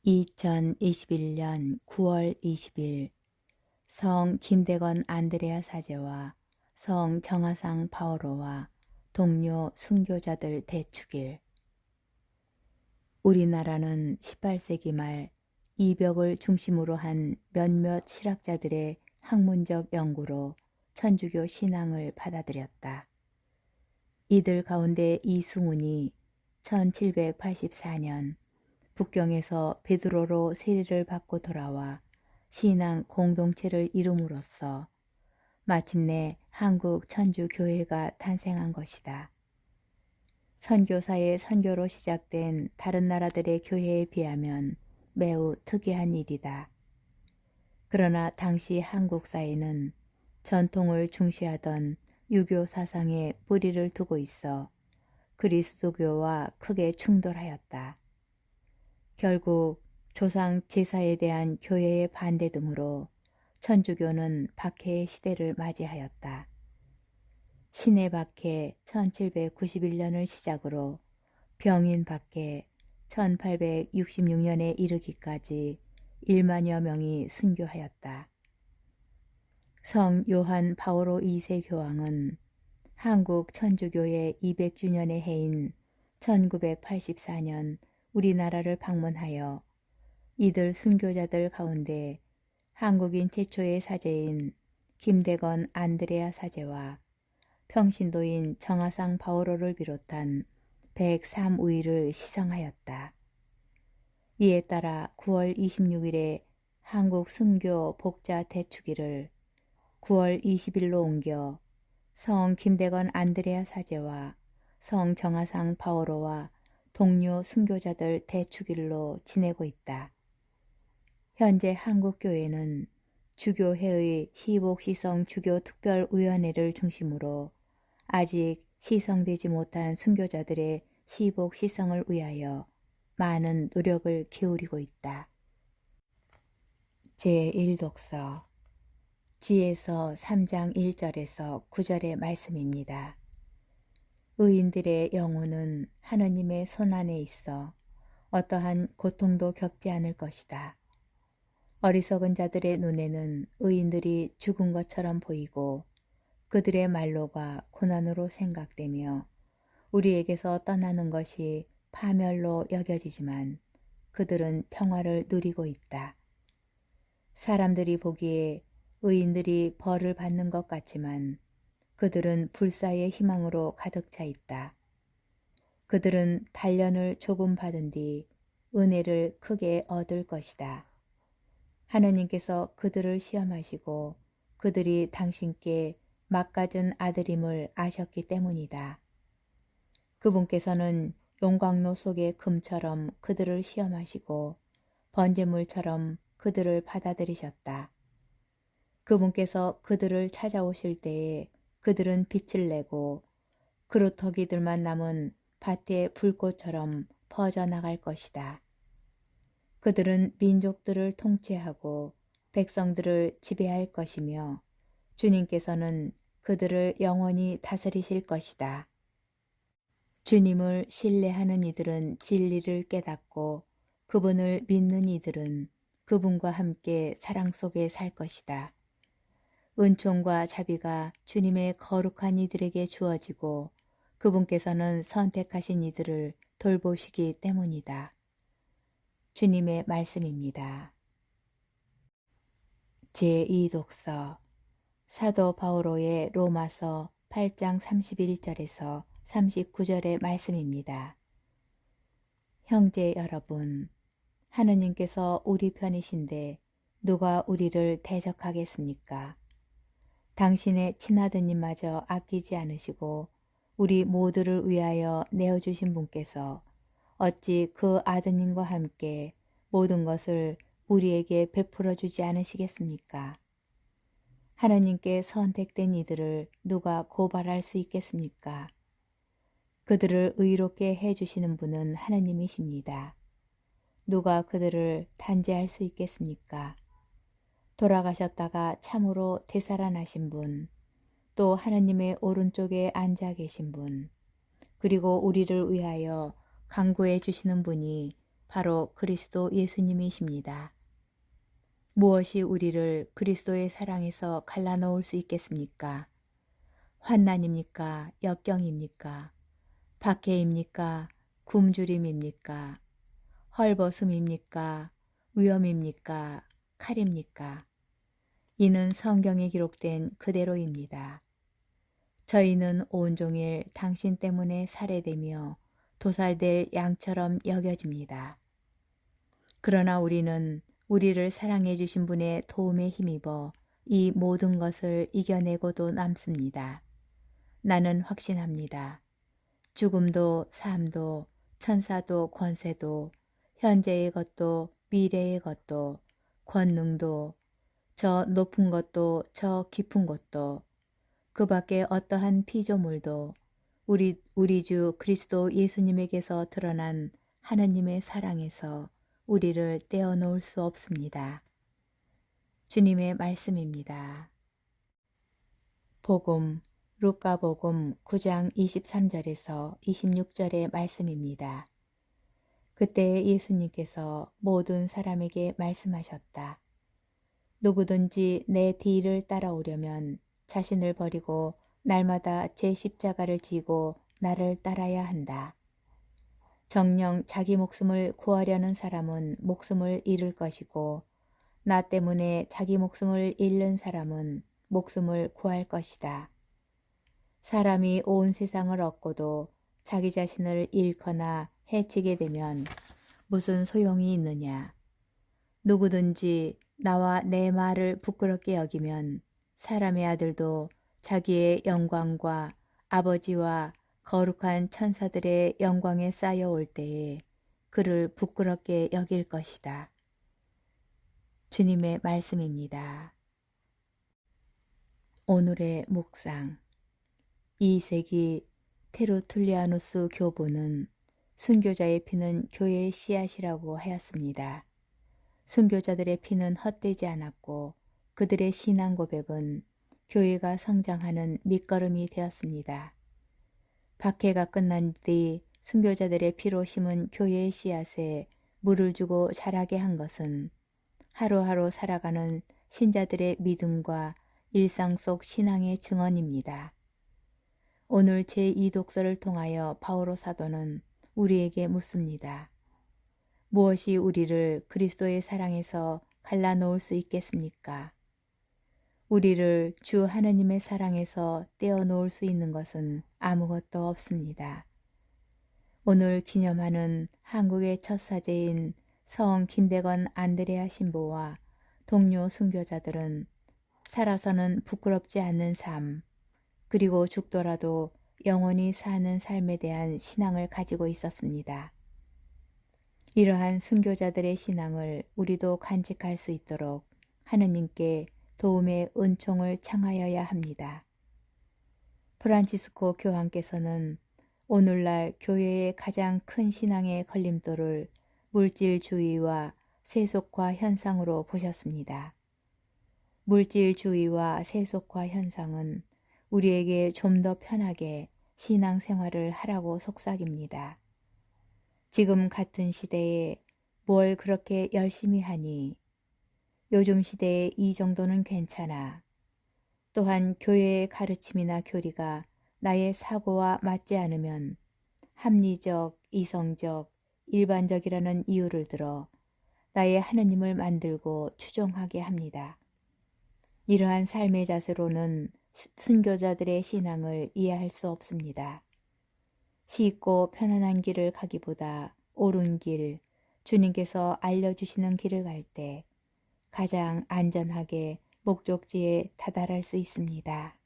2021년 9월 20일 성 김대건 안드레아 사제와 성 정하상 파오로와 동료 순교자들 대축일. 우리나라는 18세기 말 이벽을 중심으로 한 몇몇 실학자들의 학문적 연구로 천주교 신앙을 받아들였다. 이들 가운데 이승훈이 1784년 북경에서 베드로로 세례를 받고 돌아와 신앙 공동체를 이룸으로써 마침내 한국 천주교회가 탄생한 것이다. 선교사의 선교로 시작된 다른 나라들의 교회에 비하면 매우 특이한 일이다. 그러나 당시 한국 사회는 전통을 중시하던 유교 사상에 뿌리를 두고 있어 그리스도교와 크게 충돌하였다. 결국 조상 제사에 대한 교회의 반대 등으로 천주교는 박해의 시대를 맞이하였다. 신의 박해 1791년을 시작으로 병인 박해 1866년에 이르기까지 1만여 명이 순교하였다. 성 요한 바오로 2세 교황은 한국 천주교의 200주년의 해인 1984년 우리나라를 방문하여 이들 순교자들 가운데 한국인 최초의 사제인 김대건 안드레아 사제와 평신도인 정하상 바오로를 비롯한 103우위를 시성하였다. 이에 따라 9월 26일에 한국 순교 복자 대축일을 9월 20일로 옮겨 성 김대건 안드레아 사제와 성 정하상 바오로와 동료 순교자들 대축일로 지내고 있다. 현재 한국교회는 주교회의 시복시성 주교특별위원회를 중심으로 아직 시성되지 못한 순교자들의 시복시성을 위하여 많은 노력을 기울이고 있다. 제1독서 지에서 3장 1절에서 9절의 말씀입니다. 의인들의 영혼은 하느님의 손안에 있어 어떠한 고통도 겪지 않을 것이다. 어리석은 자들의 눈에는 의인들이 죽은 것처럼 보이고 그들의 말로가 고난으로 생각되며 우리에게서 떠나는 것이 파멸로 여겨지지만 그들은 평화를 누리고 있다. 사람들이 보기에 의인들이 벌을 받는 것 같지만 그들은 불사의 희망으로 가득 차 있다. 그들은 단련을 조금 받은 뒤 은혜를 크게 얻을 것이다. 하느님께서 그들을 시험하시고 그들이 당신께 막가진 아들임을 아셨기 때문이다. 그분께서는 용광로 속의 금처럼 그들을 시험하시고 번제물처럼 그들을 받아들이셨다. 그분께서 그들을 찾아오실 때에 그들은 빛을 내고 그루터기들만 남은 밭의 불꽃처럼 퍼져나갈 것이다. 그들은 민족들을 통치하고 백성들을 지배할 것이며 주님께서는 그들을 영원히 다스리실 것이다. 주님을 신뢰하는 이들은 진리를 깨닫고 그분을 믿는 이들은 그분과 함께 사랑 속에 살 것이다. 은총과 자비가 주님의 거룩한 이들에게 주어지고 그분께서는 선택하신 이들을 돌보시기 때문이다. 주님의 말씀입니다. 제2독서 사도 바오로의 로마서 8장 31절에서 39절의 말씀입니다. 형제 여러분, 하느님께서 우리 편이신데 누가 우리를 대적하겠습니까? 당신의 친아드님마저 아끼지 않으시고 우리 모두를 위하여 내어주신 분께서 어찌 그 아드님과 함께 모든 것을 우리에게 베풀어 주지 않으시겠습니까? 하나님께 선택된 이들을 누가 고발할 수 있겠습니까? 그들을 의롭게 해주시는 분은 하나님이십니다. 누가 그들을 단죄할 수 있겠습니까? 돌아가셨다가 참으로 되살아나신 분, 또 하나님의 오른쪽에 앉아 계신 분, 그리고 우리를 위하여 간구해 주시는 분이 바로 그리스도 예수님이십니다. 무엇이 우리를 그리스도의 사랑에서 갈라놓을 수 있겠습니까? 환난입니까? 역경입니까? 박해입니까? 굶주림입니까? 헐벗음입니까? 위험입니까? 칼입니까? 이는 성경에 기록된 그대로입니다. 저희는 온종일 당신 때문에 살해되며 도살될 양처럼 여겨집니다. 그러나 우리는 우리를 사랑해 주신 분의 도움에 힘입어 이 모든 것을 이겨내고도 남습니다. 나는 확신합니다. 죽음도 삶도 천사도 권세도 현재의 것도 미래의 것도 권능도 저 높은 것도 저 깊은 것도 그 밖에 어떠한 피조물도 우리 주 그리스도 예수님에게서 드러난 하느님의 사랑에서 우리를 떼어놓을 수 없습니다. 주님의 말씀입니다. 복음 루카복음 9장 23절에서 26절의 말씀입니다. 그때 예수님께서 모든 사람에게 말씀하셨다. 누구든지 내 뒤를 따라오려면 자신을 버리고 날마다 제 십자가를 지고 나를 따라야 한다. 정녕 자기 목숨을 구하려는 사람은 목숨을 잃을 것이고 나 때문에 자기 목숨을 잃는 사람은 목숨을 구할 것이다. 사람이 온 세상을 얻고도 자기 자신을 잃거나 해치게 되면 무슨 소용이 있느냐. 누구든지 나와 내 말을 부끄럽게 여기면 사람의 아들도 자기의 영광과 아버지와 거룩한 천사들의 영광에 쌓여올 때에 그를 부끄럽게 여길 것이다. 주님의 말씀입니다. 오늘의 묵상 2세기 테르툴리아누스 교보는 순교자의 피는 교회의 씨앗이라고 하였습니다. 순교자들의 피는 헛되지 않았고 그들의 신앙 고백은 교회가 성장하는 밑거름이 되었습니다. 박해가 끝난 뒤 순교자들의 피로 심은 교회의 씨앗에 물을 주고 자라게 한 것은 하루하루 살아가는 신자들의 믿음과 일상 속 신앙의 증언입니다. 오늘 제2독서를 통하여 바오로 사도는 우리에게 묻습니다. 무엇이 우리를 그리스도의 사랑에서 갈라놓을 수 있겠습니까? 우리를 주 하느님의 사랑에서 떼어놓을 수 있는 것은 아무것도 없습니다. 오늘 기념하는 한국의 첫 사제인 성 김대건 안드레아 신부와 동료 순교자들은 살아서는 부끄럽지 않는 삶, 그리고 죽더라도 영원히 사는 삶에 대한 신앙을 가지고 있었습니다. 이러한 순교자들의 신앙을 우리도 간직할 수 있도록 하느님께 도움의 은총을 청하여야 합니다. 프란치스코 교황께서는 오늘날 교회의 가장 큰 신앙의 걸림돌을 물질주의와 세속화 현상으로 보셨습니다. 물질주의와 세속화 현상은 우리에게 좀 더 편하게 신앙생활을 하라고 속삭입니다. 지금 같은 시대에 뭘 그렇게 열심히 하니? 요즘 시대에 이 정도는 괜찮아. 또한 교회의 가르침이나 교리가 나의 사고와 맞지 않으면 합리적, 이성적, 일반적이라는 이유를 들어 나의 하느님을 만들고 추종하게 합니다. 이러한 삶의 자세로는 순교자들의 신앙을 이해할 수 없습니다. 쉽고 편안한 길을 가기보다 옳은 길, 주님께서 알려주시는 길을 갈 때 가장 안전하게 목적지에 다다를 수 있습니다.